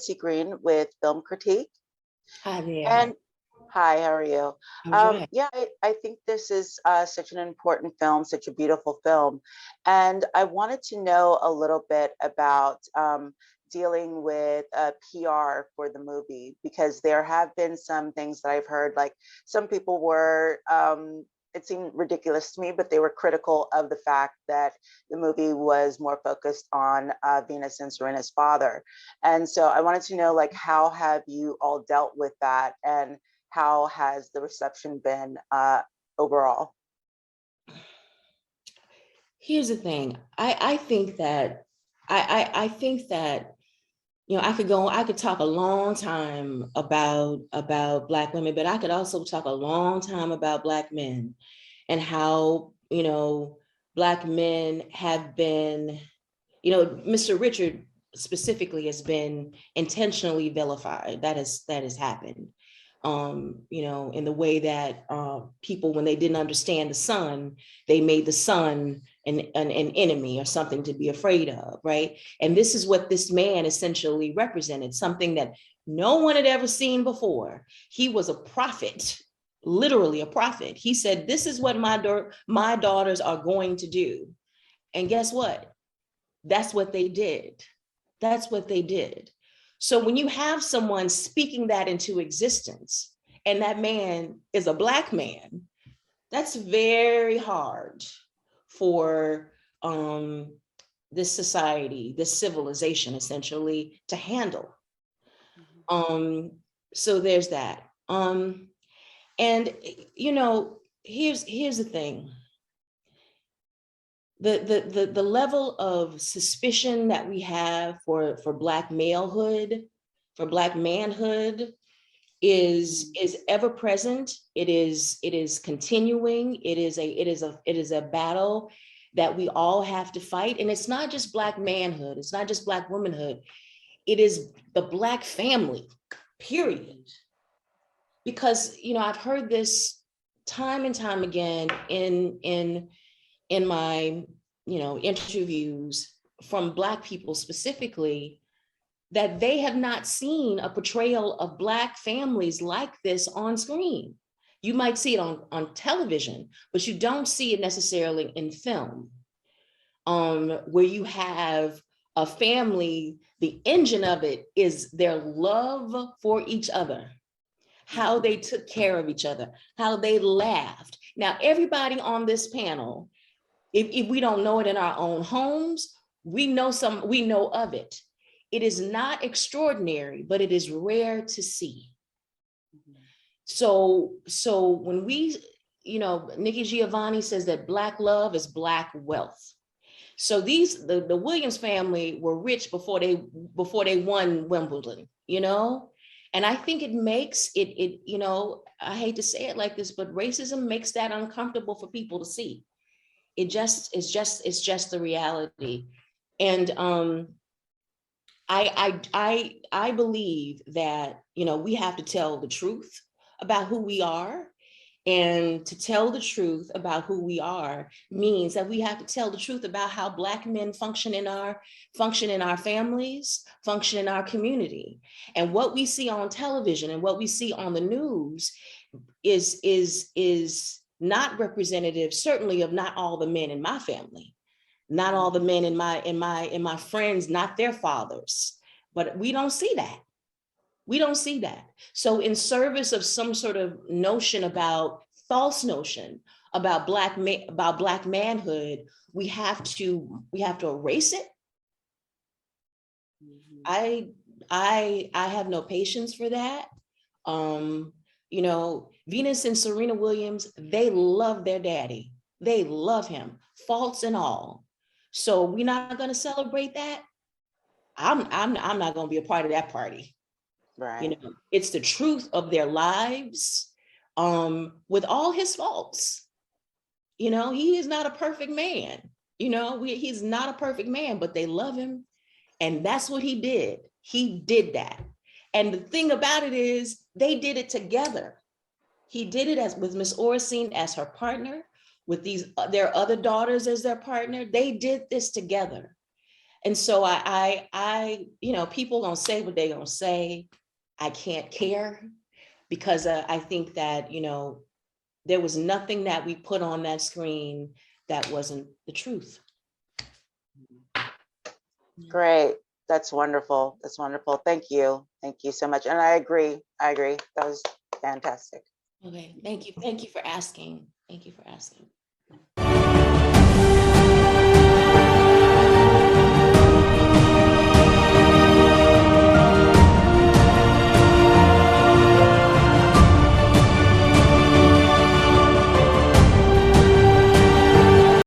Nancy Green with Film Critique. Hi there. And hi, how are you? All right. Yeah, I think this is such an important film, such a beautiful film. And I wanted to know a little bit about dealing with PR for the movie, because there have been some things that I've heard, like some people were, it seemed ridiculous to me, but they were critical of the fact that the movie was more focused on Venus and Serena's father. And so I wanted to know, like, how have you all dealt with that, and how has the reception been overall? Here's the thing. I think that I think that, you know, I could talk a long time about Black women, but I could also talk a long time about Black men and how, you know, Black men have been, you know, Mr. Richard specifically has been intentionally vilified. That has happened. You know, in the way that people, when they didn't understand the son, they made the son an enemy or something to be afraid of, right? And this is what this man essentially represented, something that no one had ever seen before. He was a prophet, literally a prophet. He said, this is what my daughters are going to do. And guess what? That's what they did. That's what they did. So when you have someone speaking that into existence, and that man is a Black man, that's very hard for this society, this civilization, essentially, to handle. So there's that. And you know, here's the thing. The level of suspicion that we have for Black malehood, for Black manhood, is ever present. It is continuing. It is a battle that we all have to fight. And it's not just Black manhood. It's not just Black womanhood. It is the Black family, period. Because, you know, I've heard this time and time again in my, you know, interviews from Black people specifically, that they have not seen a portrayal of Black families like this on screen. You might see it on television, but you don't see it necessarily in film, where you have a family, the engine of it is their love for each other, how they took care of each other, how they laughed. Now, everybody on this panel, if we don't know it in our own homes, we know of it. It is not extraordinary, but it is rare to see. So when we, you know, Nikki Giovanni says that Black love is Black wealth. So the Williams family were rich before they won Wimbledon, you know? And I think it makes it, you know, I hate to say it like this, but racism makes that uncomfortable for people to see. It's just the reality. And I believe that, you know, we have to tell the truth about who we are. And to tell the truth about who we are means that we have to tell the truth about how Black men function in our families, function in our community. And what we see on television and what we see on the news is not representative, certainly, of not all the men in my family, not all the men in my friends, not their fathers. But we don't see that. We don't see that. So in service of some sort of false notion about Black manhood, we have to erase it. I have no patience for that. You know, Venus and Serena Williams, they love their daddy. They love him, faults and all. So we're not going to celebrate that. I'm not going to be a part of that party. Right. You know, it's the truth of their lives, with all his faults. You know, he is not a perfect man. You know, he's not a perfect man, but they love him. And that's what he did. He did that. And the thing about it is, they did it together. He did it with Miss Oracene as her partner, with their other daughters as their partner. They did this together. And so people gonna say what they gonna say. I can't care, because I think that, there was nothing that we put on that screen that wasn't the truth. Great. That's wonderful. That's wonderful. Thank you. Thank you so much. And I agree. That was fantastic. Okay, thank you. Thank you for asking. Thank you for asking.